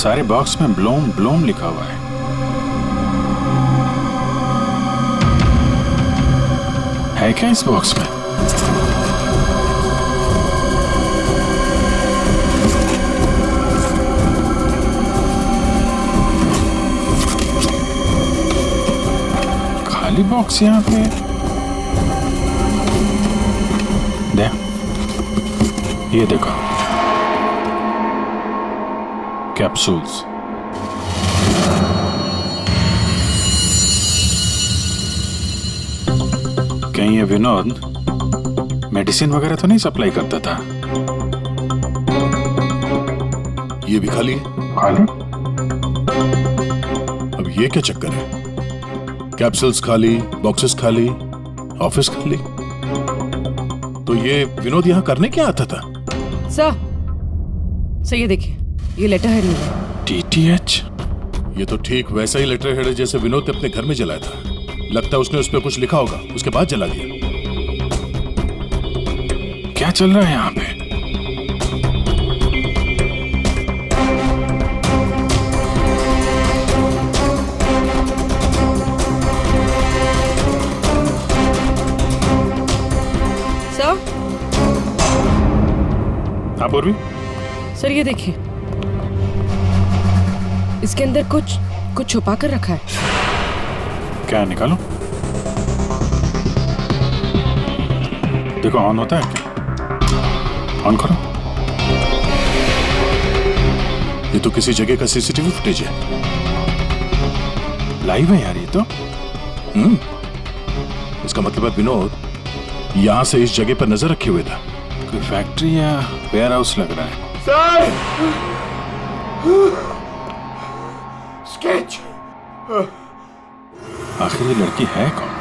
सारे बॉक्स में Blom Blom लिखा हुआ है। क्या इस बॉक्स में? खाली बॉक्स यहाँ पे। दे, ये देखो, कैप्सूल्स। कहीं ये विनोद मेडिसिन वगैरह तो नहीं सप्लाई करता था? ये भी खाली है। खाली? अब ये क्या चक्कर है? कैप्सूल्स खाली, बॉक्सेस खाली, ऑफिस खाली। तो ये विनोद यहाँ करने क्या आता था? सर ये देखिए, ये लेटर हेड है। DTH? ये तो ठीक वैसा ही लेटर हेड है जैसे विनोद ने अपने घर में जलाया था। लगता है उसने उस पर कुछ लिखा होगा, उसके बाद जला दिया। क्या चल रहा है यहाँ पे? सर? हाँ पूर्वी? सर ये देखिए, इसके अंदर कुछ छुपा कर रखा है। क्या निकालो? देखो ऑन होता है क्या? ऑन करो। ये तो किसी जगह का सीसीटीवी फुटेज है। लाइव है यार ये तो। इसका मतलब है विनोद यहां से इस जगह पर नजर रखे हुए था। कोई फैक्ट्री या वेयर हाउस लग रहा है। सर! स्केच! आखिर ये लड़की है कौन?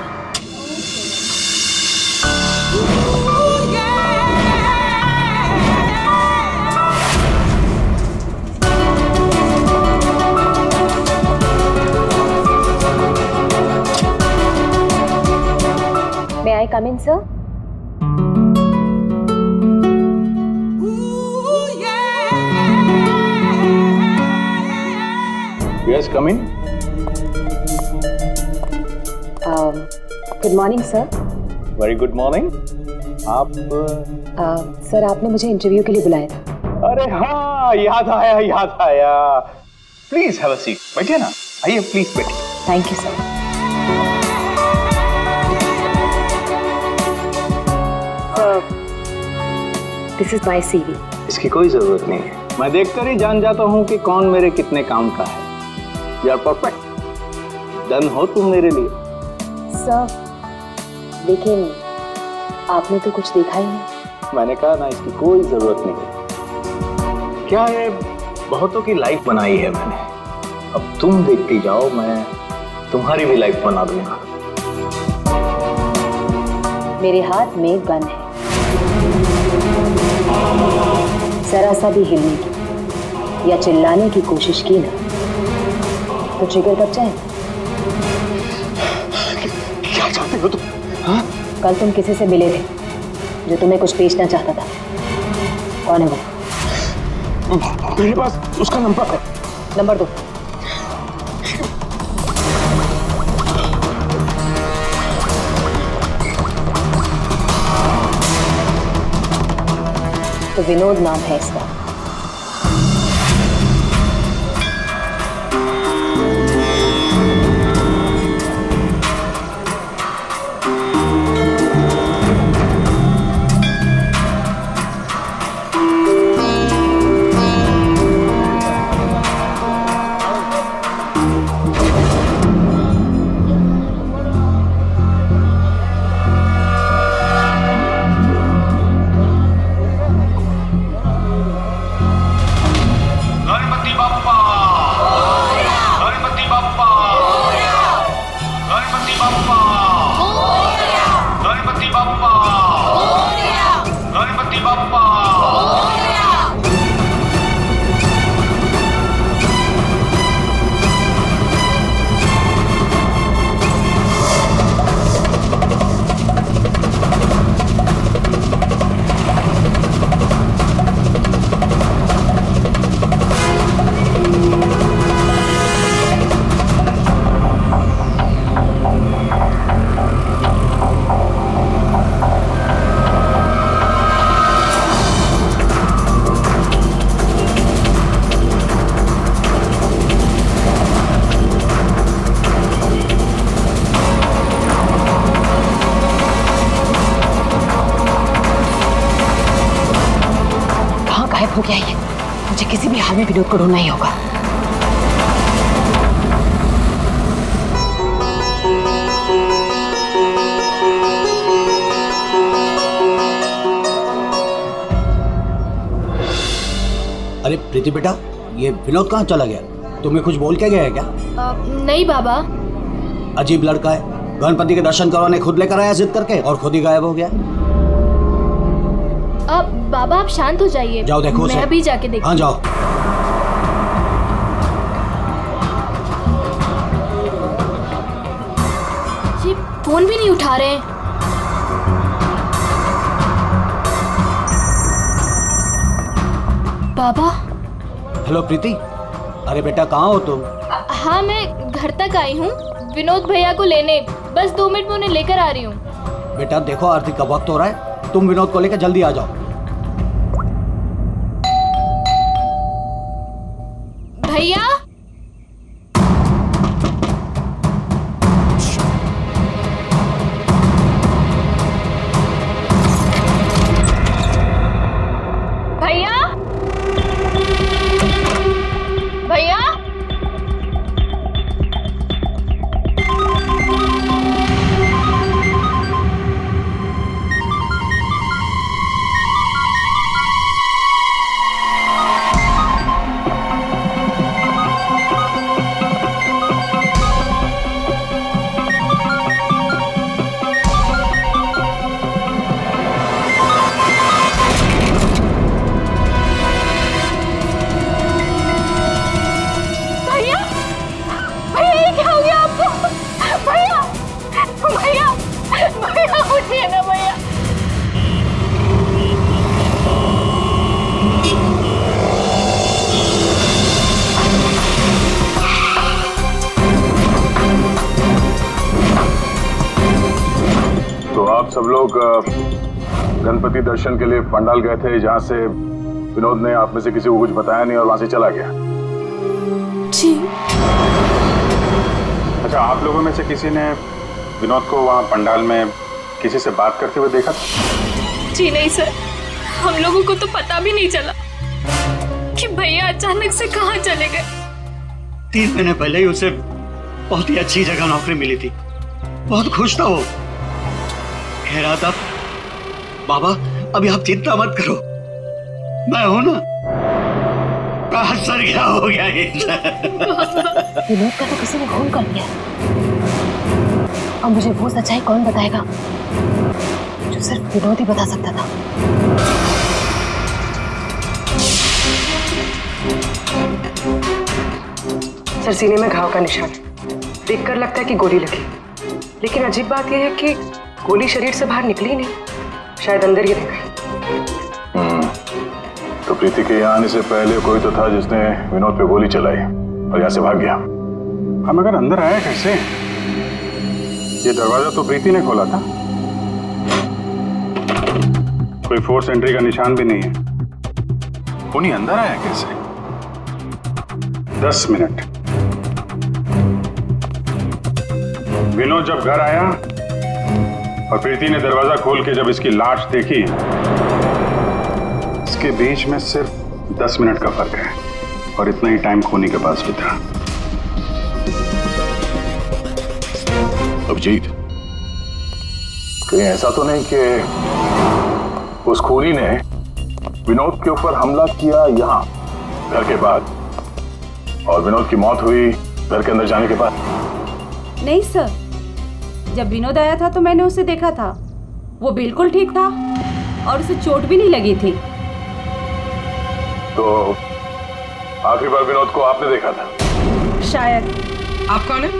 May I come in, sir? Yes, come in. Good morning sir. Very good morning. आप सर आपने मुझे इंटरव्यू के लिए बुलाया था। अरे हाँ, याद आया। Please have a seat. बैठिए ना, आइए प्लीज बैठिए। Thank you sir. This is my CV। इसकी कोई जरूरत नहीं है, मैं देखकर ही जान जाता हूँ कि कौन मेरे कितने काम का है। You are perfect. डन हो तुम मेरे लिए। सर लेकिन आपने तो कुछ देखा ही नहीं। मैंने कहा ना, इसकी कोई जरूरत नहीं। क्या है, बहुतों की लाइफ बनाई है मैंने। अब तुम देखती जाओ, मैं तुम्हारी भी लाइफ बना दूंगा। मेरे हाथ में गन है, जरा सा भी हिलने की या चिल्लाने की कोशिश की ना तो ट्रिगर कब जाए। क्या चाहते हो तुम? हाँ? कल तुम किसी से मिले थे जो तुम्हें कुछ बेचना चाहता था। कौन है वो? मेरे पास उसका नंबर है। नंबर दो। तो विनोद नाम है इसका। हो गया ये, मुझे किसी भी हाल में विनोद को ढूंढना ही होगा। अरे प्रीति बेटा, ये विनोद कहाँ चला गया? तुम्हें कुछ बोल के गया है क्या? नहीं बाबा। अजीब लड़का है, गणपति के दर्शन करवाने खुद लेकर आया जिद करके और खुद ही गायब हो गया। अब बाबा आप शांत हो जाइए। जाओ देखो मैं अभी जाके देखती। हाँ जाओ। ये फोन भी नहीं उठा रहे हैं। बाबा। हेलो प्रीति, अरे बेटा कहाँ हो तुम? हाँ मैं घर तक आई हूँ विनोद भैया को लेने, बस 2 मिनट में उन्हें लेकर आ रही हूँ। बेटा देखो आरती का वक्त हो रहा है, तुम विनोद को लेकर जल्दी आ जाओ। भैया। भैया। भैया। तो आप सब लोग गणपति दर्शन के लिए पंडाल गए थे, जहाँ से विनोद ने आप में से किसी को कुछ बताया नहीं और वहां से चला गया। जी। अच्छा, आप लोगों में से किसी ने विनोद को वहाँ पंडाल में किसी से बात करते हुए देखा था? जी नहीं सर, हम लोगों को तो पता भी नहीं चला कि भैया अचानक से कहाँ चले गए। 3 महीने पहले ही उसे बहुत ही अच्छी जगह नौकरी मिली थी, बहुत खुश था वो। कह रहा था बाबा अभी आप चिंता मत करो, मैं हूं ना। कहाँ सर क्या हो गया ये? विनोद का तो किसी ने खून कर दिया, अब मुझे वो सच्चाई कौन बताएगा जो सिर्फ विनोद ही बता सकता था। सर सीने में घाव का निशान है, देखकर लगता है कि गोली लगी, लेकिन अजीब बात यह है कि गोली शरीर से बाहर निकली नहीं, शायद अंदर ही रह गई। तो प्रीति के यहाँ आने से पहले कोई तो था जिसने विनोद पे गोली चलाई और यहाँ से भाग गया। हम अगर अंदर आए कैसे? ये दरवाजा तो प्रीति ने खोला था, कोई फोर्स एंट्री का निशान भी नहीं है। उन्हीं अंदर आया कैसे? 10 मिनट। विनोद जब घर आया और प्रीति ने दरवाजा खोल के जब इसकी लाश देखी, इसके बीच में सिर्फ 10 मिनट का फर्क है और इतना ही टाइम खोने के पास भी था। अभिजीत, कहीं ऐसा तो नहीं कि उस खूनी ने विनोद के ऊपर हमला किया यहाँ घर के बाद और विनोद की मौत हुई घर के अंदर जाने के बाद? नहीं सर, जब विनोद आया था तो मैंने उसे देखा था, वो बिल्कुल ठीक था और उसे चोट भी नहीं लगी थी। तो आखिरी बार विनोद को आपने देखा था? शायद। आप कौन है?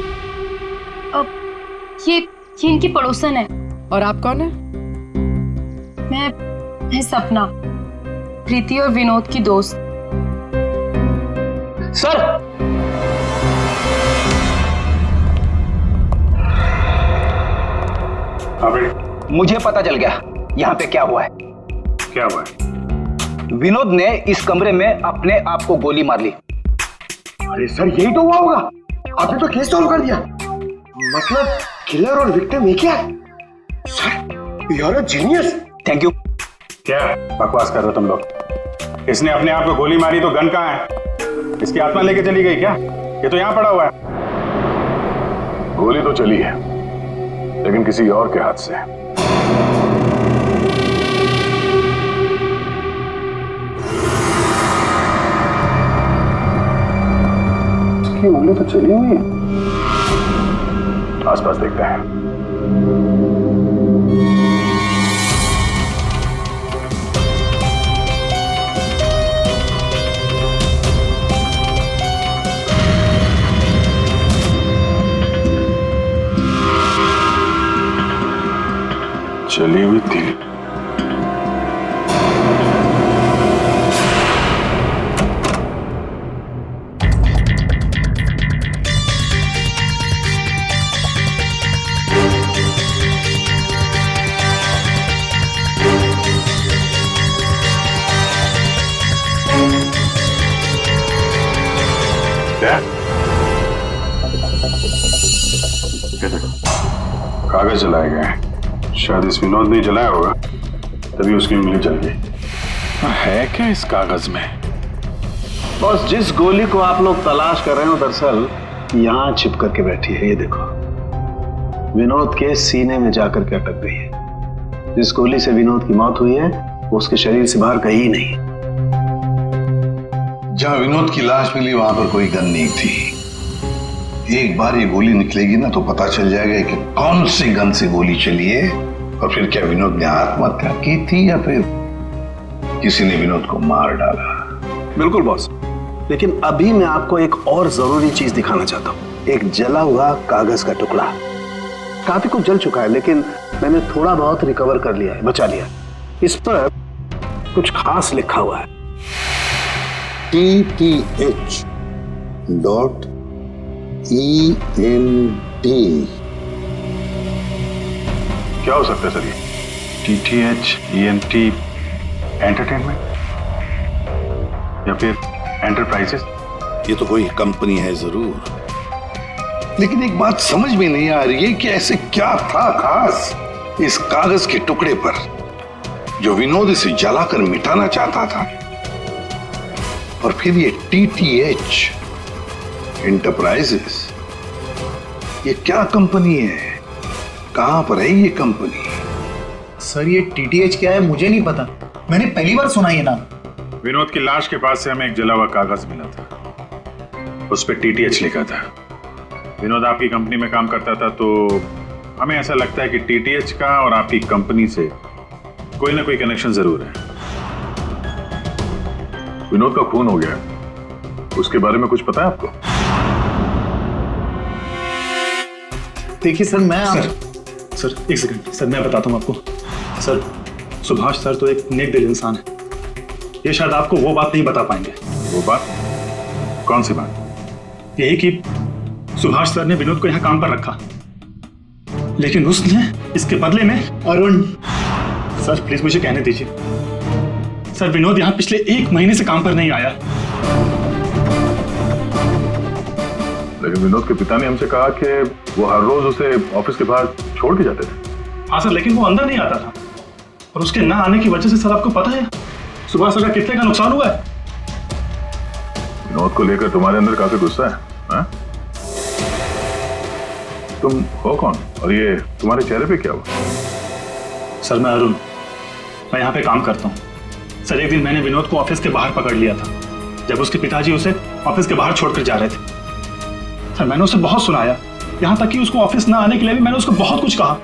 अब ये इनकी पड़ोसन है। और आप कौन है? मैं सपना, प्रीति और विनोद की दोस्त। सर मुझे पता चल गया यहाँ पे क्या हुआ है। क्या हुआ है? विनोद ने इस कमरे में अपने आप को गोली मार ली। अरे सर यही तो हुआ होगा, आपने तो केस सॉल्व कर दिया। मतलब किलर और विक्टिम एक ही है। Sir you are a genius. Thank you. क्या बकवास कर रहे हो तुम लोग? इसने अपने आप को गोली मारी तो गन कहाँ है? इसकी आत्मा लेके चली गई क्या? ये तो यहाँ पड़ा हुआ है। गोली तो चली है, लेकिन किसी और के हाथ से। इसकी उंगली तो चली हुई है। आसपास देखते हैं। चली हुई थी। कागज जलाए गए हैं। शायद इस विनोद ने जलाया होगा, तभी उसकी उंगली जल गई। है क्या इस कागज में? बॉस, जिस गोली को आप लोग तलाश कर रहे हो दरअसल यहाँ छिप करके बैठी है। ये देखो, विनोद के सीने में जाकर के अटक गई है। जिस गोली से विनोद की मौत हुई है वो उसके शरीर से बाहर कहीं नहीं। जहां विनोद की लाश मिली वहां पर कोई गन नहीं थी। एक बार ये गोली निकलेगी ना तो पता चल जाएगा कि कौन सी गन से गोली चली है, और फिर क्या विनोद ने आत्महत्या की थी या फिर किसी ने विनोद को मार डाला। बिल्कुल बॉस, लेकिन अभी मैं आपको एक और जरूरी चीज दिखाना चाहता हूँ। एक जला हुआ कागज का टुकड़ा। काफी कुछ जल चुका है, लेकिन मैंने थोड़ा बहुत रिकवर कर लिया है, बचा लिया। इस पर कुछ खास लिखा हुआ है। TTH.ENT। क्या हो सकता है सर ये? TTH-ENT एंटरटेनमेंट या फिर एंटरप्राइजेस? ये तो कोई कंपनी है जरूर, लेकिन एक बात समझ में नहीं आ रही है कि ऐसे क्या था खास इस कागज के टुकड़े पर जो विनोद इसे जलाकर मिटाना चाहता था। और फिर ये TTH एंटरप्राइजेस, ये क्या कंपनी है? कहां पर है ये कंपनी? सर ये TTH क्या है मुझे नहीं पता, मैंने पहली बार सुना ये नाम। विनोद की लाश के पास से हमें एक जला हुआ कागज मिला था, उस पर TTH लिखा था। विनोद आपकी कंपनी में काम करता था, तो हमें ऐसा लगता है कि TTH का और आपकी कंपनी से कोई ना कोई कनेक्शन जरूर है। विनोद का खून हो गया, उसके बारे में कुछ पता है आपको? देखिए सर, सर एक सेकंड सर, मैं बताता हूँ आपको। सर, सुभाष सर तो एक नेक दिल इंसान है, ये शायद आपको वो बात नहीं बता पाएंगे। वो बात? कौन सी बात? यही कि सुभाष सर ने विनोद को यहाँ काम पर रखा, लेकिन उसने इसके बदले में अरुण। सर प्लीज मुझे कहने दीजिए। सर, विनोद यहाँ पिछले 1 महीने से काम पर नहीं आया। लेकिन विनोद के पिता ने हमसे कहा कि वो हर रोज उसे ऑफिस के बाहर छोड़ के जाते थे। हाँ सर, लेकिन वो अंदर नहीं आता था, और उसके ना आने की वजह से सर आपको पता है सुभाष सर का कितने का नुकसान हुआ है। विनोद को लेकर तुम्हारे अंदर काफी गुस्सा है, हाँ? तुम हो कौन और ये तुम्हारे चेहरे पे क्या हुआ? सर मैं अरुण, मैं यहाँ पे काम करता हूँ। सर एक दिन मैंने विनोद को ऑफिस के बाहर पकड़ लिया था, जब उसके पिताजी उसे ऑफिस के बाहर छोड़कर जा रहे थे। सर मैंने उसे बहुत सुनाया, यहाँ तक कि उसको ऑफिस ना आने के लिए भी मैंने उसको बहुत कुछ कहा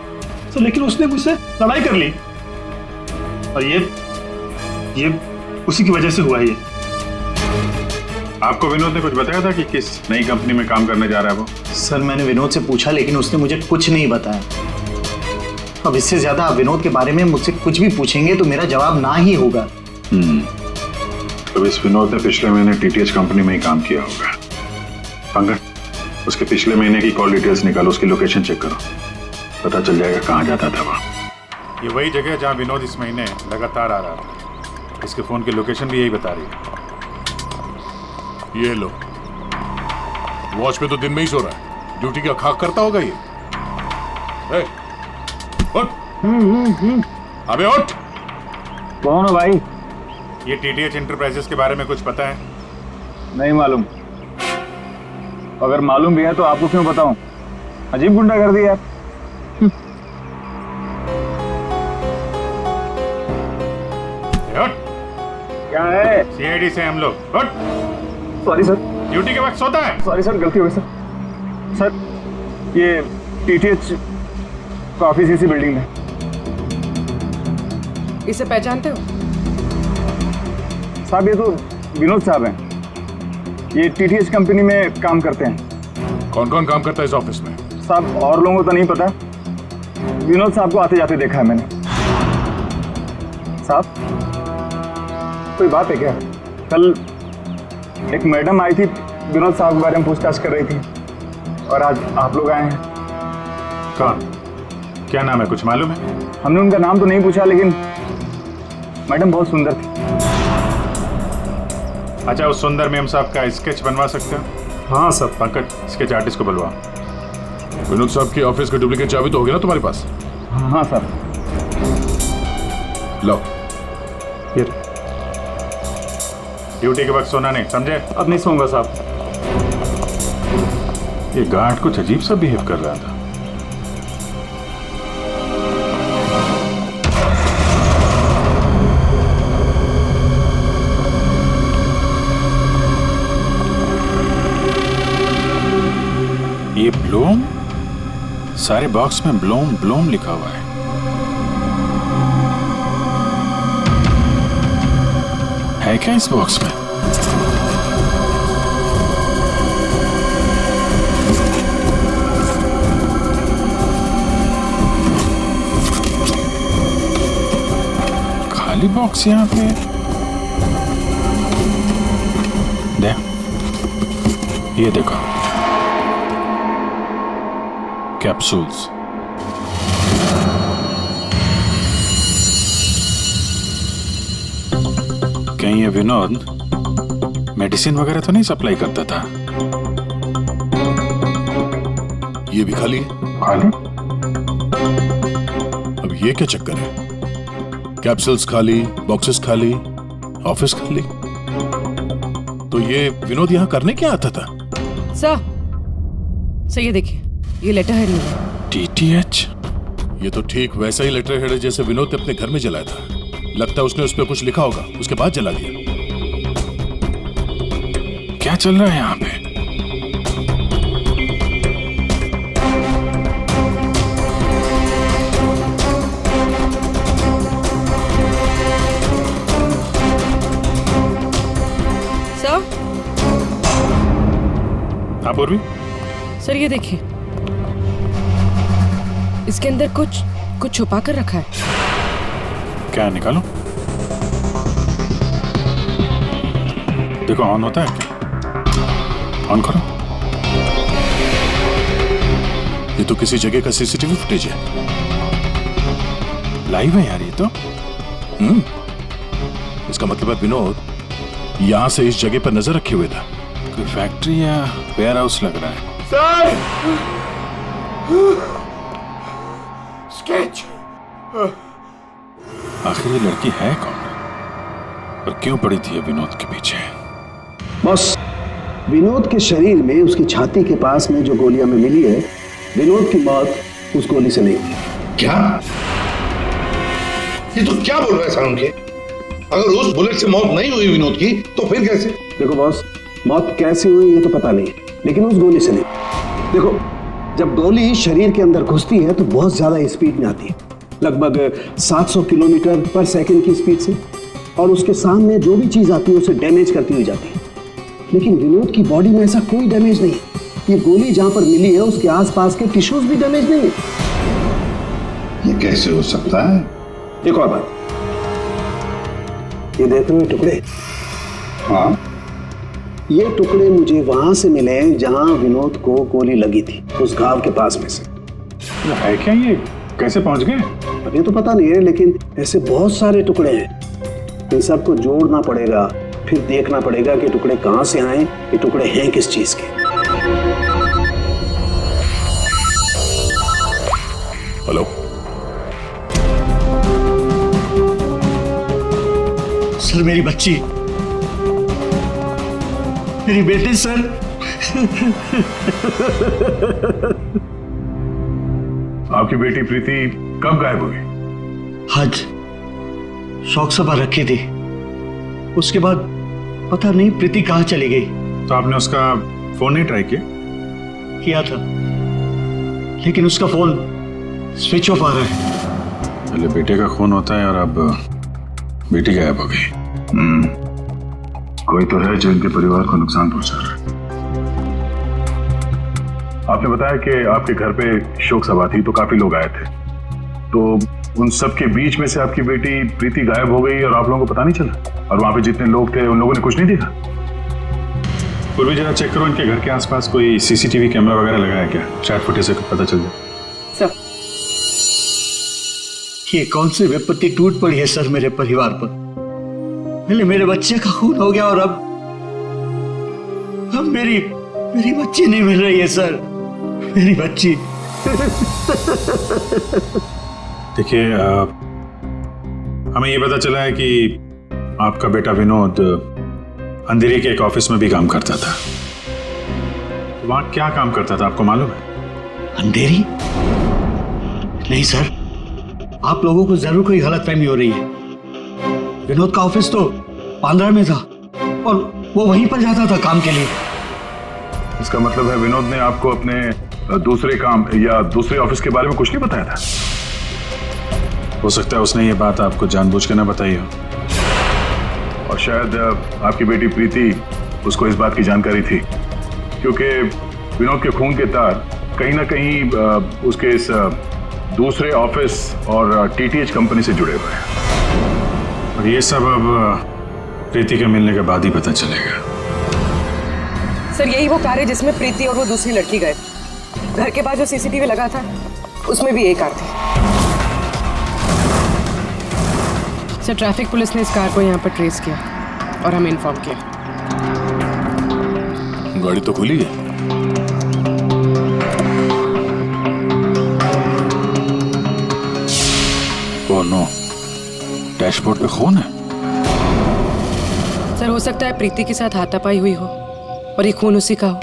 सर, लेकिन उसने मुझसे लड़ाई कर ली, और ये उसी की वजह से हुआ ये। आपको विनोद ने कुछ बताया था कि किस नई कंपनी में काम करने जा रहा है वो? सर मैंने विनोद से पूछा, लेकिन उसने मुझे कुछ नहीं बताया। अब इससे ज्यादा आप विनोद के बारे में मुझसे कुछ भी पूछेंगे तो मेरा जवाब ना ही होगा। तो इस विनोद ने पिछले महीने TTH कंपनी में ही काम किया होगा। पंकज, उसके पिछले महीने की कॉल डिटेल्स निकालो, उसकी लोकेशन चेक करो, पता चल जाएगा कहाँ जाता था वह। ये वही जगह जहाँ विनोद इस महीने लगातार आ रहा था। इसके फोन की लोकेशन भी यही बता रही है। ये लो, वॉच में तो दिन में ही सो रहा है, ड्यूटी का खाक करता होगा ये। उठ। अबे उठ। कौन हो भाई? ये टीटीएच इंटरप्राइजेस के बारे में कुछ पता है? नहीं मालूम। अगर मालूम भी है तो आपको क्यों बताऊं? अजीब गुंडागर्दी यार। क्या है? सीआईडी से हम लोग। Sorry sir. ड्यूटी के वक्त सोता है? सॉरी सर, गलती हो गई सर। सर ये टीटीएच का ऑफिस इसी बिल्डिंग में। इसे पहचानते हो? साहब ये तो विनोद साहब हैं। ये टीटीएच कंपनी में काम करते हैं। कौन कौन काम करता है इस ऑफिस में? साहब और लोगों को तो नहीं पता, विनोद साहब को आते जाते देखा है मैंने। साहब कोई बात है क्या? कल एक मैडम आई थी, विनोद साहब के बारे में पूछताछ कर रही थी, और आज आप लोग आए हैं। कौन? क्या नाम है, कुछ मालूम है? हमने उनका नाम तो नहीं पूछा, लेकिन मैडम बहुत सुंदर थी। अच्छा, उस सुंदर मैम साहब का स्केच बनवा सकते हो? हाँ सर। पंकज, स्केच आर्टिस्ट को बुलवा। विनोद साहब की ऑफिस की डुप्लीकेट चाबी तो होगी ना तुम्हारे पास? हाँ सर। लो। ये ड्यूटी के वक्त सोना नहीं, समझे? अब नहीं सोऊंगा साहब। ये गार्ड कुछ अजीब सा बिहेव कर रहा था। ये ब्लूम, सारे बॉक्स में ब्लूम ब्लूम लिखा हुआ है। है क्या इस बॉक्स में? खाली बॉक्स यहाँ पे। दे, ये देखो, कैप्सूल्स। कहीं ये विनोद मेडिसिन वगैरह तो नहीं सप्लाई करता था? ये भी खाली है। खाली? अब ये क्या चक्कर है? कैप्सूल्स खाली, बॉक्सेस खाली, ऑफिस खाली। तो ये विनोद यहाँ करने क्या आता था? सर ये देखिए, ये लेटर हेड मिला। टीटीएच? ये तो ठीक वैसा ही लेटर हेड है जैसे विनोद ने अपने घर में जलाया था। लगता है उसने उस पर कुछ लिखा होगा, उसके बाद जला दिया। क्या चल रहा है यहाँ पे? सर? हाँ पूर्वी? सर ये देखिए, इसके अंदर कुछ छुपा कर रखा है। क्या, निकालो। देखो, ऑन होता है क्या? ऑन करो। ये तो किसी जगह का सीसीटीवी फुटेज है। लाइव है यार ये तो। इसका मतलब है विनोद यहां से इस जगह पर नजर रखे हुए था। कोई फैक्ट्री या वेयर हाउस लग रहा है। सर! स्केच! आखिर ये लड़की है कौन और क्यों पड़ी थी विनोद के पीछे? बस विनोद के शरीर में, उसकी छाती के पास में जो गोलियां में मिली है, विनोद की मौत उस गोली से नहीं हुई। क्या? ये तो क्या बोल रहा है सारुण के? अगर उस बुलेट से मौत नहीं हुई विनोद की तो फिर कैसे? देखो बॉस, मौत कैसे हुई ये तो पता नहीं, लेकिन उस गोली से नहीं। देखो, जब गोली शरीर के अंदर घुसती है तो बहुत ज्यादा स्पीड में आती है, लगभग 700 किलोमीटर पर सेकंड की स्पीड से, और उसके सामने जो भी चीज आती है उसे डैमेज करती हुई जाती है। लेकिन विनोद की बॉडी में ऐसा कोई डैमेज नहीं है। ये गोली जहां पर मिली है उसके आसपास के टिश्यूज भी डैमेज नहीं है। ये कैसे हो सकता है? एक और बात, ये देखते हुए टुकड़े, हाँ, ये टुकड़े मुझे वहां से मिले जहां विनोद को गोली लगी थी, उस घाव के पास में से। है क्या ये? कैसे पहुंच गए? अभी तो पता नहीं है, लेकिन ऐसे बहुत सारे टुकड़े हैं। इन सबको जोड़ना पड़ेगा, फिर देखना पड़ेगा कि टुकड़े कहां से आए, ये टुकड़े हैं किस चीज के। हेलो सर, मेरी बच्ची, मेरी बेटी सर। आपकी बेटी प्रीति कब गायब हो गई? आज शौक सभा रखी थी, उसके बाद पता नहीं प्रीति कहाँ चली गई। तो आपने उसका फोन नहीं ट्राई किया था, लेकिन उसका फोन स्विच ऑफ आ रहा है। पहले बेटे का खून होता है और अब बेटी गायब हो गई। कोई तो है जो इनके परिवार को नुकसान पहुंचा रहा है। आपने बताया कि आपके घर पे शोक सभा थी तो काफी लोग आए थे, तो उन सब के बीच में से आपकी बेटी प्रीति गायब हो गई और आप लोगों को पता नहीं चला? और वहां पे जितने लोग थे उन लोगों ने कुछ नहीं देखा? पूर्वी जरा चेक करो, इनके घर के आसपास कोई सीसीटीवी कैमरा वगैरह लगा है क्या? शायद फुटेज से पता चल जाए। सर, ये कौन सी विपत्ति टूट पड़ी है सर मेरे परिवार पर। पहले मेरे बच्चे का खून हो गया और अब मेरी बच्ची नहीं मिल रही है सर, मेरी बच्ची। देखिए, हमें ये पता चला है कि आपका बेटा विनोद अंधेरी के एक ऑफिस में भी काम करता था। तो वहां क्या काम करता था आपको मालूम है? अंधेरी? नहीं सर, आप लोगों को जरूर कोई गलतफहमी हो रही है। विनोद का ऑफिस तो बांद्रा में था और वो वहीं पर जाता था काम के लिए। इसका मतलब है विनोद ने आपको अपने दूसरे काम या दूसरे ऑफिस के बारे में कुछ नहीं बताया था? हो सकता है उसने ये बात आपको जानबूझ के ना बताई हो, और शायद आपकी बेटी प्रीति उसको इस बात की जानकारी थी, क्योंकि विनोद के खून के तार कहीं ना कहीं उसके इस दूसरे ऑफिस और टीटीएच कंपनी से जुड़े हुए हैं। और ये सब अब प्रीति के मिलने के बाद ही पता चलेगा। सर, यही वो कार है जिसमें प्रीति और वो दूसरी लड़की गए। घर के पास जो सीसीटीवी लगा था उसमें भी यही कार थी। सर, ट्रैफिक पुलिस ने इस कार को यहाँ पर ट्रेस किया और हमें इन्फॉर्म किया। गाड़ी तो खुली है। ओह नो, डैशबोर्ड पे खून है। सर, हो सकता है प्रीति के साथ हाथापाई हुई हो और ये खून उसी का हो।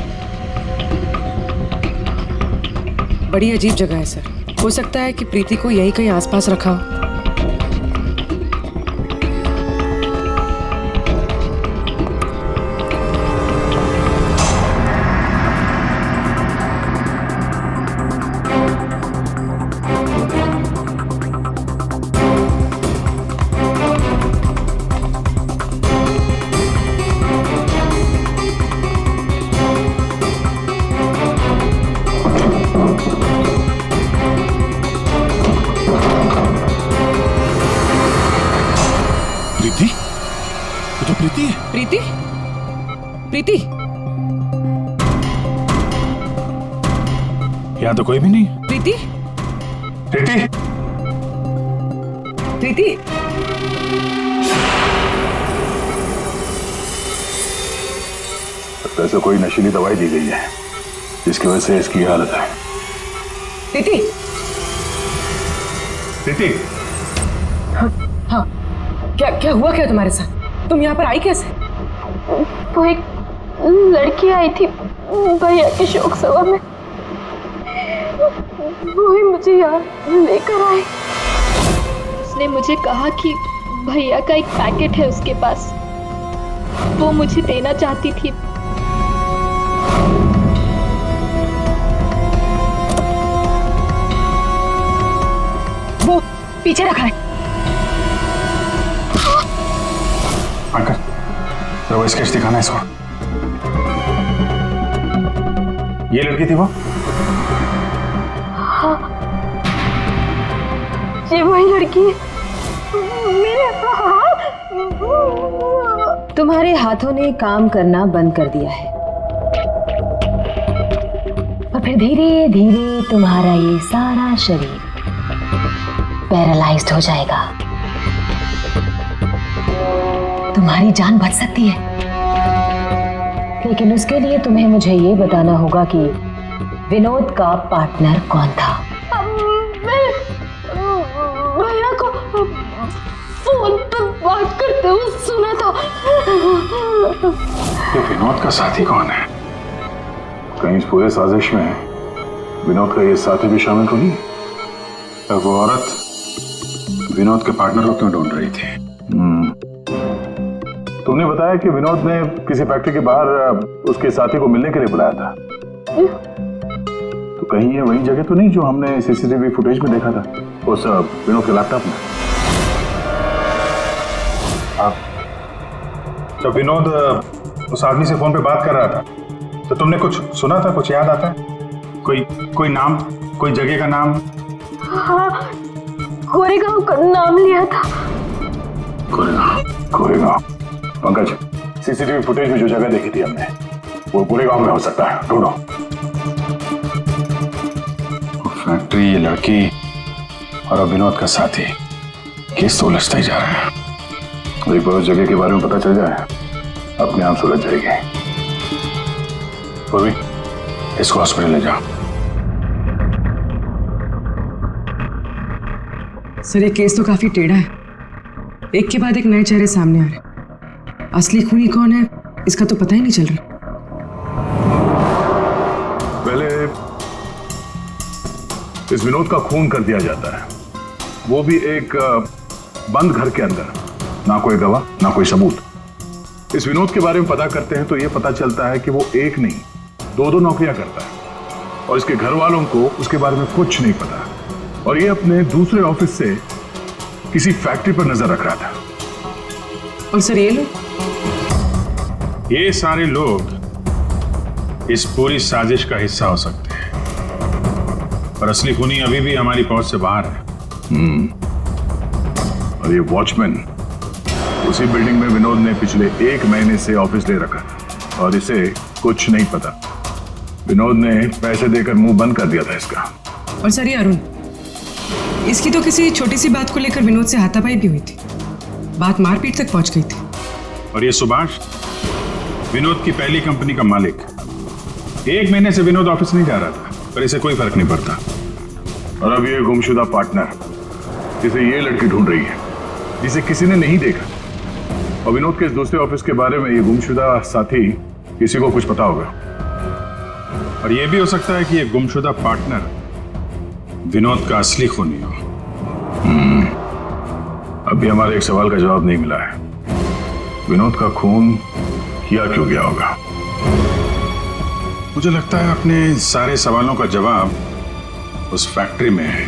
बड़ी अजीब जगह है सर, हो सकता है कि प्रीति को यहीं कहीं आसपास रखा हो। प्रीति? प्रीति? यहाँ तो कोई भी नहीं। प्रीति? प्रीति? प्रीति? वैसे कोई नशीली दवाई दी गई है जिसकी वजह से इसकी हालत है। प्रीति? प्रीति? हाँ, क्या हुआ क्या तुम्हारे साथ? तुम यहाँ पर आई कैसे? वो एक लड़की आई थी भैया के शोक सभा में, वो ही मुझे यहाँ लेकर आई। उसने मुझे कहा कि भैया का एक पैकेट है उसके पास, वो मुझे देना चाहती थी। वो पीछे रखा है। अंकल, वो स्केच दिखाना इसको। ये लड़की थी वो? हाँ, ये वही लड़की है। मेरे हाथ। तुम्हारे हाथों ने काम करना बंद कर दिया है और फिर धीरे धीरे तुम्हारा ये सारा शरीर पैरालाइज्ड हो जाएगा। तुम्हारी जान बच सकती है, लेकिन उसके लिए तुम्हें मुझे ये बताना होगा कि विनोद का पार्टनर कौन था। मैं भैया को फोन पर बात करते हुए सुना था। ये विनोद का साथी कौन है? कहीं इस पूरे साजिश में विनोद का ये साथी भी शामिल तो नहीं? तो वो औरत विनोद के पार्टनर को क्यों ढूंढ रही थी? तुमने बताया कि विनोद ने किसी फैक्ट्री के बाहर उसके साथी को मिलने के लिए बुलाया था। तो कहीं ये वही जगह तो नहीं जो हमने सीसीटीवी फुटेज में देखा था उस विनोद के लैपटॉप में? तो विनोद उस आदमी से फोन पे बात कर रहा था, तो तुमने कुछ सुना था? कुछ याद आता है? कोई नाम, कोई जगह का नाम? हाँ, कोरेगांव का नाम लिया था। कोरेगांव। पंकज, सीसीटीवी फुटेज में जो जगह देखी थी हमने वो कोरेगांव में हो सकता है, ढूंढो। फैक्ट्री, ये लड़की और अब विनोद का साथी, केस तो उलझता ही जा रहा है। एक बार उस जगह के बारे में पता चल जाए अपने आप सुलझ जाएगी। पूर्वी, इसको हॉस्पिटल ले जाओ। सर, ये केस तो काफी टेढ़ा है। एक के बाद एक नए चेहरे सामने आ रहे। असली खूनी कौन है इसका तो पता ही नहीं चल रहा। पहले इस विनोद का खून कर दिया जाता है, वो भी एक बंद घर के अंदर। ना कोई गवाह, ना कोई सबूत। इस विनोद के बारे में पता करते हैं तो यह पता चलता है कि वो एक नहीं, दो नौकरियां करता है और इसके घर वालों को उसके बारे में कुछ नहीं पता। और ये अपने दूसरे ऑफिस से किसी फैक्ट्री पर नजर रख रहा था। और सर, ये लोग, ये सारे लोग इस पूरी साजिश का हिस्सा हो सकते हैं, पर असली खूनी अभी भी हमारी पहुंच से बाहर है। और ये वॉचमैन उसी बिल्डिंग में विनोद ने पिछले 1 महीने से ऑफिस ले रखा और इसे कुछ नहीं पता। विनोद ने पैसे देकर मुंह बंद कर दिया था इसका। और सर, ये अरुण, इसकी तो किसी छोटी सी बात को लेकर विनोद से हाथापाई भी हुई थी। बात मारपीट तक पहुंच गई थी। और ये सुभाष, विनोद की पहली कंपनी का मालिक। 1 महीने से विनोद ऑफिस नहीं जा रहा था, पर इसे कोई फर्क नहीं पड़ता। और अब ये गुमशुदा पार्टनर जिसे ये लड़की ढूंढ रही है, जिसे किसी ने नहीं देखा। और विनोद के इस दूसरे ऑफिस के बारे में ये गुमशुदा साथी किसी को कुछ पता होगा। और ये भी हो सकता है कि ये गुमशुदा पार्टनर विनोद का असली खूनी हो। अभी हमारे एक सवाल का जवाब नहीं मिला है। विनोद का खून किया क्यों गया होगा? मुझे लगता है अपने सारे सवालों का जवाब उस फैक्ट्री में है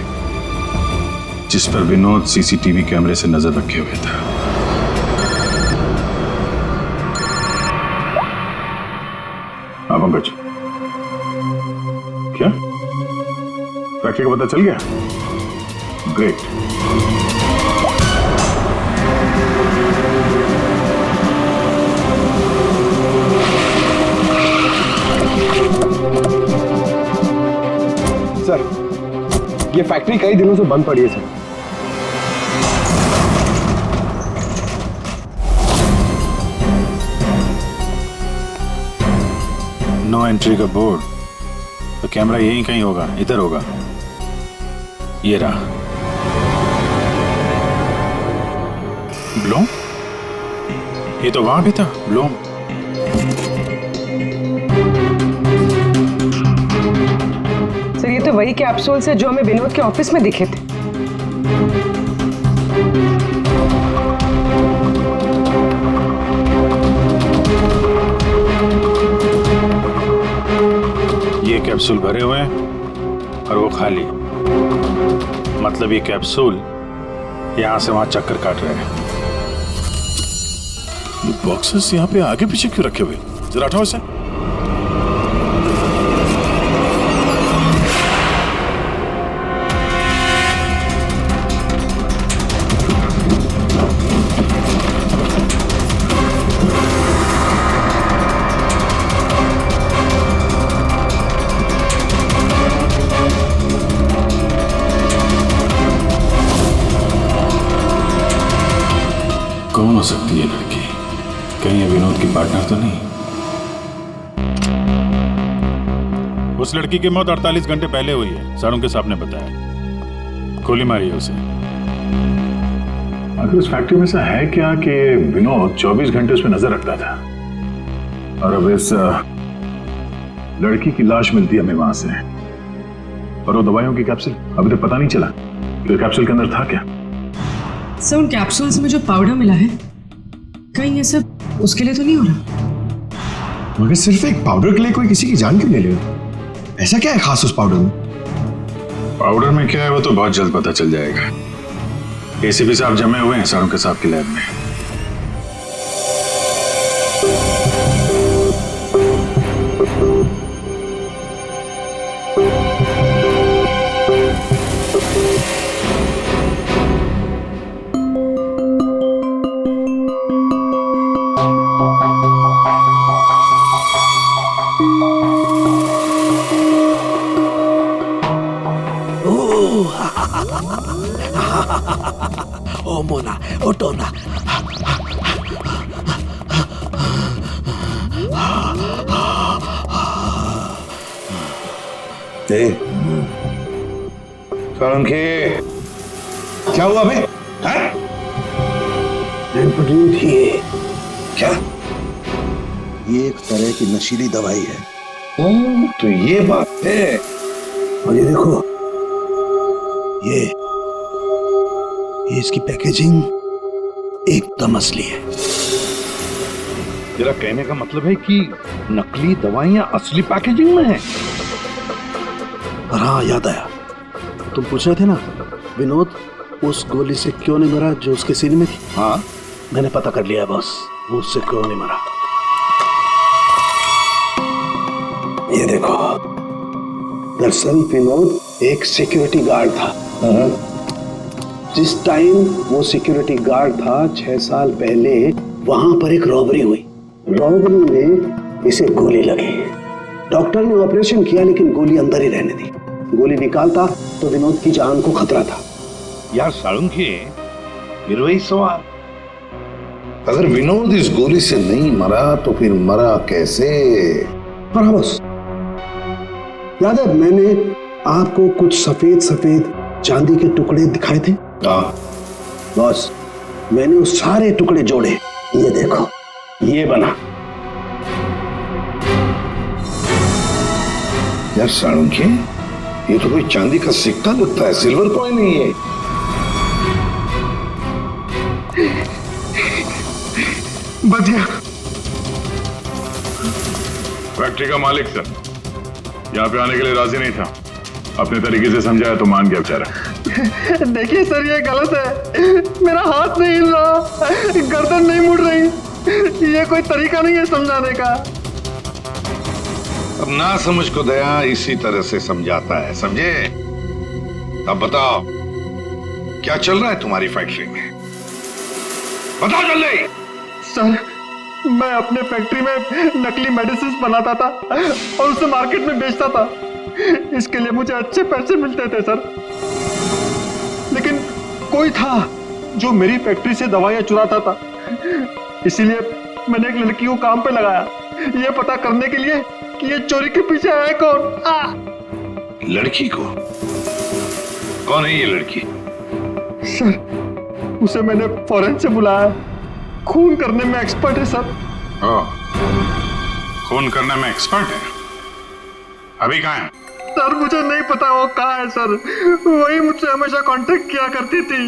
जिस पर विनोद सीसीटीवी कैमरे से नजर रखे हुए था। हाँ पंकज, क्या फैक्ट्री का पता चल गया? ग्रेट। सर, ये फैक्ट्री कई दिनों से बंद पड़ी है सर। नो एंट्री का बोर्ड, तो कैमरा यहीं कहीं होगा, इधर होगा। ये रहा। ब्लूम? ये तो वहां भी था, ब्लूम। सर, ये तो वही कैप्सूल से जो हमें विनोद के ऑफिस में दिखे थे। ये कैप्सूल भरे हुए हैं और वो खाली। मतलब ये कैप्सूल यहां से वहां चक्कर काट रहे हैं। ये बॉक्सेस यहाँ पे आगे पीछे क्यों रखे हुए? जरा हटाओ इसे। कौन हो सकती है लड़की? कहीं ये विनोद की पार्टनर तो नहीं? उस लड़की की मौत 48 घंटे पहले हुई है, सारों के साहब ने बताया। गोली मारी है उसे। आखिर उस फैक्ट्री में से है क्या कि विनोद 24 घंटे उस पर नजर रखता था, और अब इस लड़की की लाश मिलती है हमें वहां से, और वो दवाइयों की कैप्सूल अभी तक पता नहीं चला कि कैप्सूल के अंदर था क्या। सर उन कैप्सूल्स में जो पाउडर मिला है, कहीं ये सब उसके लिए तो नहीं हो रहा? मगर सिर्फ एक पाउडर के लिए कोई किसी की जान क्यों ले ले? ऐसा क्या है खास उस पाउडर में? पाउडर में क्या है वो तो बहुत जल्द पता चल जाएगा। एसीपी साहब जमे हुए हैं सारों के साहब की लैब में। ओ मोना, ओ टोना। सोलंकी, क्या हुआ बे? थी क्या? ये एक तरह की नशीली दवाई है। तो ये बात है। और ये देखो, ये इसकी पैकेजिंग एकदम असली है। तेरा कहने का मतलब है कि नकली दवाइयां असली पैकेजिंग में हैं? और हाँ, याद आया, तुम पूछ रहे थे ना विनोद उस गोली से क्यों नहीं मरा जो उसके सीने में थी। हाँ, मैंने पता कर लिया बॉस, वो उससे क्यों नहीं मरा। ये देखो, दरअसल विनोद एक सिक्योरिटी गार्ड था। जिस टाइम वो सिक्योरिटी गार्ड था 6 साल पहले वहां पर एक रॉबरी हुई। रॉबरी में इसे गोली लगी। डॉक्टर ने ऑपरेशन किया लेकिन गोली अंदर ही रहने दी। गोली निकालता तो विनोद की जान को खतरा था। यार सालुंकी, फिर वही सवाल, अगर विनोद इस गोली से नहीं मरा तो फिर मरा कैसे? बस याद है मैंने आपको कुछ सफेद सफेद चांदी के टुकड़े दिखाए थे। बॉस, मैंने उस सारे टुकड़े जोड़े, ये देखो, ये बना। यार सालुंकी, ये तो कोई चांदी का सिक्का लगता है, सिल्वर कॉइन नहीं है। बढ़िया। फैक्ट्री का मालिक सर यहाँ पे आने के लिए राजी नहीं था। अपने तरीके से समझाया तो मान गया बेचारा। देखिए सर, ये गलत है। मेरा हाथ नहीं हिल रहा, गर्दन नहीं मुड़ रही। ये कोई तरीका नहीं है समझाने का। अब ना समझ को दया इसी तरह से समझाता है, समझे? अब बताओ क्या चल रहा है तुम्हारी फैक्ट्री में? बताओ जल्दी। सर, मैं अपने फैक्ट्री में नकली मेडिसिन बनाता था और उसे मार्केट में बेचता था। इसके लिए मुझे अच्छे पैसे मिलते थे सर। लेकिन कोई था जो मेरी फैक्ट्री से दवाइयां चुराता था। इसीलिए मैंने एक लड़की को काम पे लगाया, ये पता करने के लिए कि ये चोरी के पीछे है कौन। लड़की को? कौन है ये लड़की? सर, उसे मैंने फॉरेन से बुलाया। खून करने में एक्सपर्ट है सर। खून करने में एक्सपर्ट है? अभी कहाँ है? सर, मुझे नहीं पता वो कहाँ है सर। वही मुझसे हमेशा कांटेक्ट किया करती थी।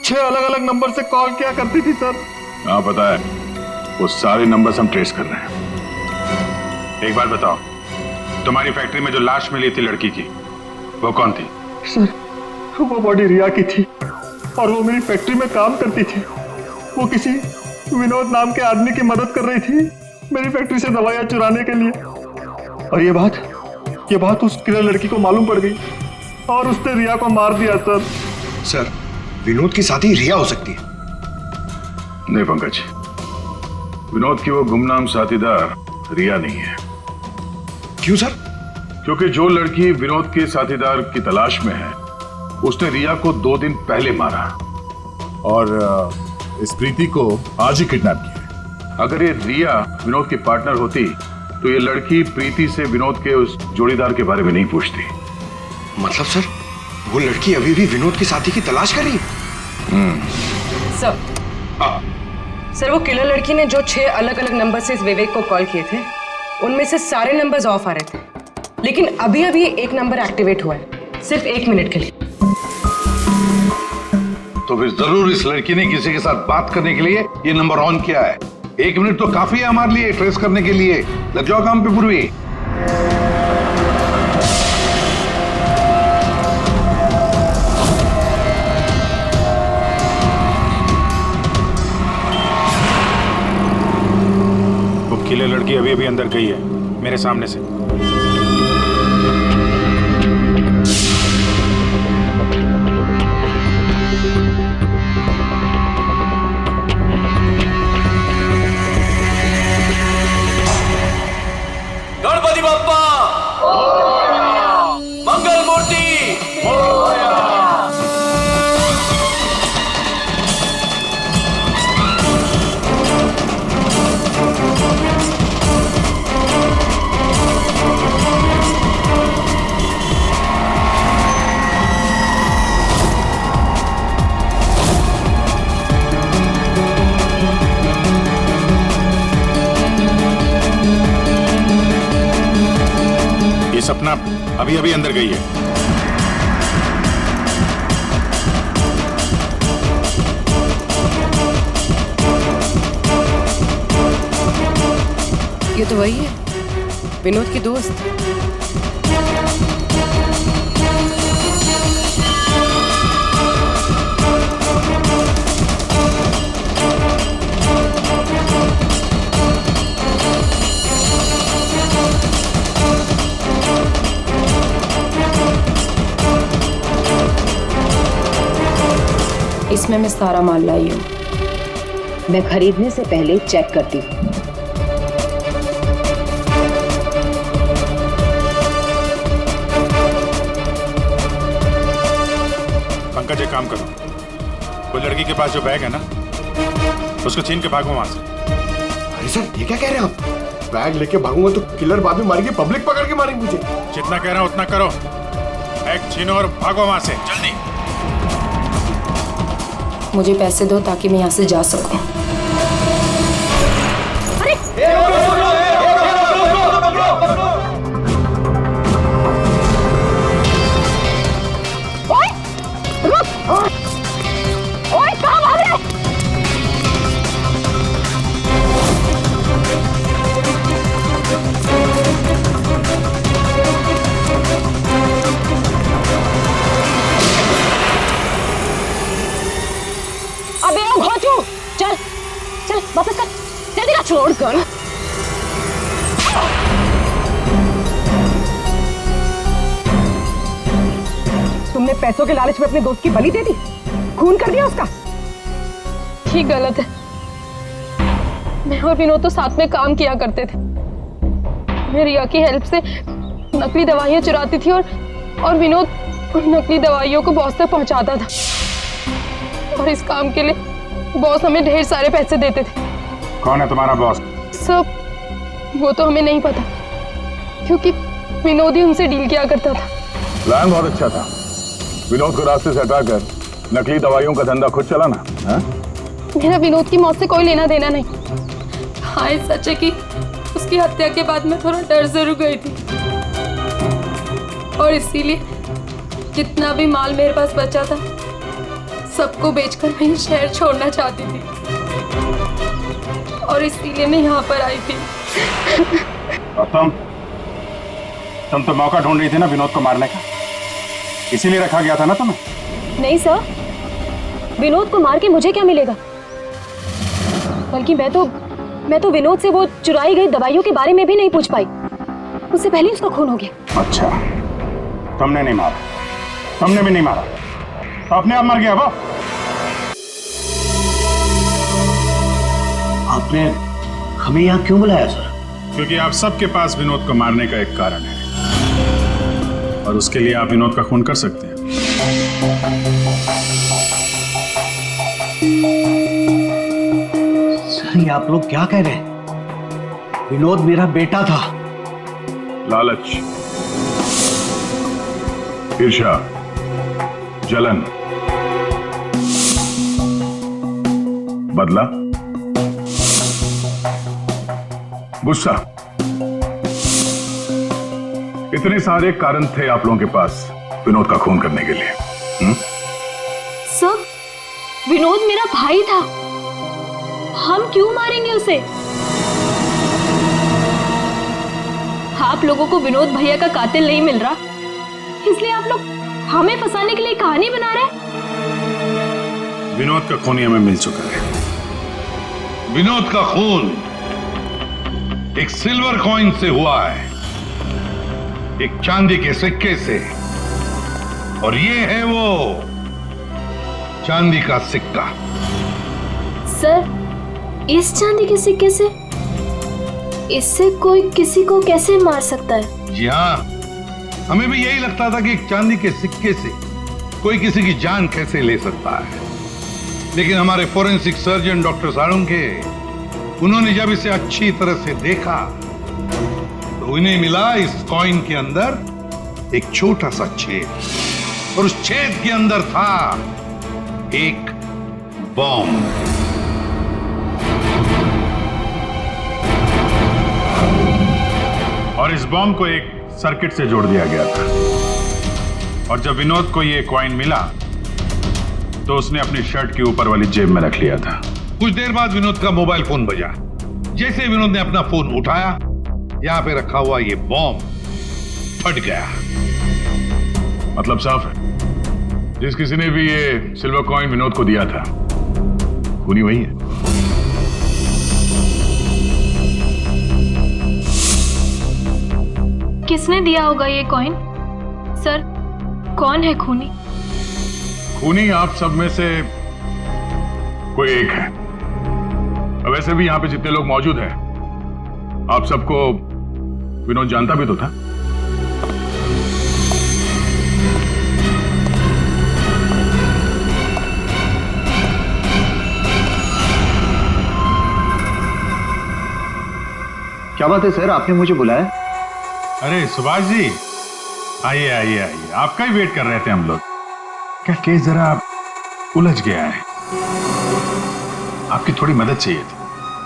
6 अलग अलग नंबर से कॉल किया करती थी सर। हाँ पता है, वो सारे नंबर्स हम ट्रेस कर रहे हैं। एक बात बताओ, तुम्हारी फैक्ट्री में जो लाश मिली थी लड़की की, वो कौन थी? सर, वो बॉडी रिया की थी और वो मेरी फैक्ट्री में काम करती थी। वो किसी विनोद नाम के आदमी की मदद कर रही थी मेरी फैक्ट्री से दवाइयां चुराने के लिए। और ये बात उस किलर लड़की को मालूम पड़ गई और उसने रिया को मार दिया सर। सर, विनोद की साथी रिया हो सकती है। नहीं पंकज, विनोद की वो गुमनाम साथीदार रिया नहीं है। क्यों सर? क्योंकि जो लड़की विनोद के साथीदार की तलाश में है उसने रिया को 2 दिन पहले मारा और इस प्रीति को आज ही किडनैप किया। अगर ये रिया विनोद की पार्टनर होती तो ये लड़की प्रीति से विनोद के उस जोड़ीदार के बारे में नहीं पूछती। मतलब सर, वो लड़की अभी भी विनोद के साथी की तलाश कर रही है? सर वो किलर लड़की ने जो 6 अलग अलग नंबर से इस विवेक को कॉल किए थे, उनमें से सारे नंबर्स ऑफ आ रहे थे, लेकिन अभी अभी एक नंबर एक्टिवेट हुआ है, सिर्फ 1 मिनट के लिए। तो फिर जरूर इस लड़की ने किसी के साथ बात करने के लिए ये नंबर ऑन किया है। 1 मिनट तो काफी है हमारे लिए ट्रेस करने के लिए। लग जाओ काम पे पूर्वी। वो किले लड़की अभी अभी अंदर गई है मेरे सामने से। गणपति बप्पा मंगल मूर्ति ये सपना अभी अभी अंदर गई है। ये तो वही है, विनोद की दोस्त। इसमें मैं सारा माल लाई हूँ। मैं खरीदने से पहले चेक करती हूँ। पंकज एक काम करो, वो लड़की के पास जो बैग है ना, उसको छीन के भागो वहां से। अरे सर ये क्या कह रहे हैं आप? बैग लेके भागूंगा तो किलर बाद में मारेंगे, पब्लिक पकड़ के मारेंगे मुझे। जितना कह रहा हूं उतना करो, बैग छीनो और भागो वहां से जल्दी। मुझे पैसे दो ताकि मैं यहाँ से जा सकूं। चल वापस कर, जल्दी का छोड़ कर। तुमने पैसों के लालच में अपने दोस्त की बलि दे दी, खून कर दिया उसका। ठीक गलत है। मैं और विनोद तो साथ में काम किया करते थे। मैं रिया की हेल्प से नकली दवाइयां चुराती थी और विनोद उन नकली दवाइयों को बॉस तक पहुंचाता था। और इस काम के लिए बॉस हमें ढेर सारे पैसे देते थे। कौन है तुम्हारा बॉस? सब वो तो हमें नहीं पता, क्योंकि विनोद ही उनसे डील किया करता था। प्लान बहुत अच्छा था, विनोद को रास्ते से हटाकर नकली दवाइयों का धंधा खुद चलाना। मेरा विनोद की मौत से कोई लेना देना नहीं। हाँ सच है कि उसकी हत्या के बाद मैं थोड़ा डर जरूर गई थी, और इसीलिए जितना भी माल मेरे पास बचा था सबको बेचकर मैं ये शहर छोड़ना चाहती थी, और इसीलिए मैं यहाँ पर आई थी। और तुम तो मौका ढूंढ रही थी ना विनोद को मारने का, इसीलिए रखा गया था ना तुम्हें? नहीं सर, विनोद को मार के मुझे क्या मिलेगा? बल्कि मैं तो विनोद से वो चुराई गई दवाइयों के बारे में भी नहीं पूछ पाई, उससे पहले उसका खून हो गया। अच्छा, तुमने नहीं मारा, तुमने भी नहीं मारा, तो अपने आप मर गया वो। आपने हमें यहाँ क्यों बुलाया सर? क्योंकि आप सबके पास विनोद को मारने का एक कारण है, और उसके लिए आप विनोद का खून कर सकते हैं। सर ये आप लोग क्या कह रहे हैं? विनोद मेरा बेटा था। लालच, ईर्ष्या, जलन, बदला, गुस्सा, इतने सारे कारण थे आप लोगों के पास विनोद का खून करने के लिए। सर, विनोद मेरा भाई था, हम क्यों मारेंगे उसे? आप लोगों को विनोद भैया का कातिल नहीं मिल रहा, इसलिए आप लोग हमें फंसाने के लिए कहानी बना रहे हैं। विनोद का खून हमें मिल चुका है। विनोद का खून एक सिल्वर कॉइन से हुआ है, एक चांदी के सिक्के से, और ये है वो चांदी का सिक्का। सर, इस चांदी के सिक्के से? इससे कोई किसी को कैसे मार सकता है? जी हाँ, हमें भी यही लगता था कि एक चांदी के सिक्के से कोई किसी की जान कैसे ले सकता है, लेकिन हमारे फोरेंसिक सर्जन डॉक्टर साळुंखे, उन्होंने जब इसे अच्छी तरह से देखा तो उन्हें मिला इस कॉइन के अंदर एक छोटा सा छेद, और उस छेद के अंदर था एक बॉम्ब। और इस बॉम्ब को एक सर्किट से जोड़ दिया गया था, और जब विनोद को ये कॉइन मिला तो उसने अपनी शर्ट के ऊपर वाली जेब में रख लिया था। कुछ देर बाद विनोद का मोबाइल फोन बजा। जैसे विनोद ने अपना फोन उठाया, यहां पे रखा हुआ ये बॉम्ब फट गया। मतलब साफ है, जिस किसी ने भी ये सिल्वर कॉइन विनोद को दिया था, खूनी वही है। किसने दिया होगा ये कॉइन? सर, कौन है खूनी? खूनी आप सब में से कोई एक है। वैसे भी यहां पे जितने लोग मौजूद हैं, आप सबको विनोद जानता भी तो था। क्या बात है सर, आपने मुझे बुलाया? अरे सुभाष जी, आइए आइए आइए, आपका ही वेट कर रहे थे हम लोग। क्या केस जरा उलझ गया है, आपकी थोड़ी मदद चाहिए थी।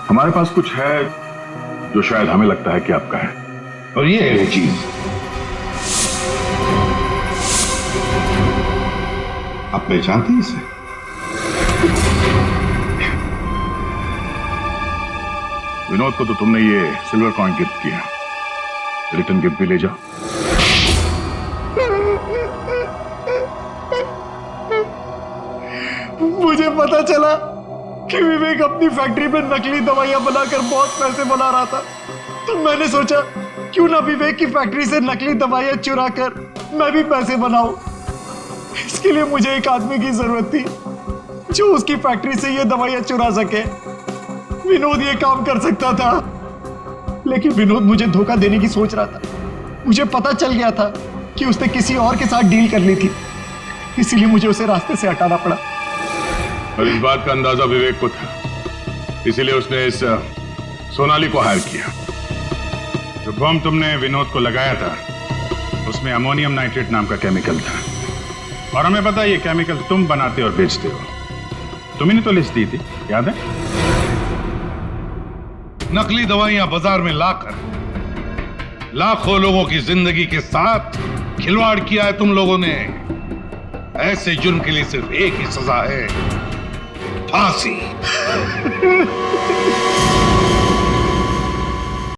हमारे पास कुछ है जो शायद हमें लगता है कि आपका है, और ये है वो चीज। आप पहचानते हैं इसे? विनोद को तो तुमने ये सिल्वर कॉइन गिफ्ट किया, रिटर्न गिफ्ट भी ले जाओ। मुझे पता चला कि विवेक अपनी फैक्ट्री में नकली दवाइयां बनाकर बहुत पैसे बना रहा था, तो मैंने सोचा क्यों ना विवेक की फैक्ट्री से नकली दवाइयां चुरा कर मैं भी पैसे बनाऊं। इसके लिए मुझे एक आदमी की जरूरत थी जो उसकी फैक्ट्री से ये दवाइयां चुरा सके। विनोद ये काम कर सकता था, लेकिन विनोद मुझे धोखा देने की सोच रहा था। मुझे पता चल गया था कि उसने किसी और के साथ डील कर ली थी, इसीलिए मुझे उसे रास्ते से हटाना पड़ा। और इस बात का अंदाजा विवेक को था, इसीलिए उसने इस सोनाली को हायर किया। जो बम तुमने विनोद को लगाया था, उसमें अमोनियम नाइट्रेट नाम का केमिकल था, और हमें पता है ये केमिकल तुम बनाते और बेचते हो। तुमने तो लिस्ट दी थी, याद है? नकली दवाइयां बाजार में लाकर लाखों लोगों की जिंदगी के साथ खिलवाड़ किया है तुम लोगों ने। ऐसे जुर्म के लिए सिर्फ एक ही सजा है, फांसी।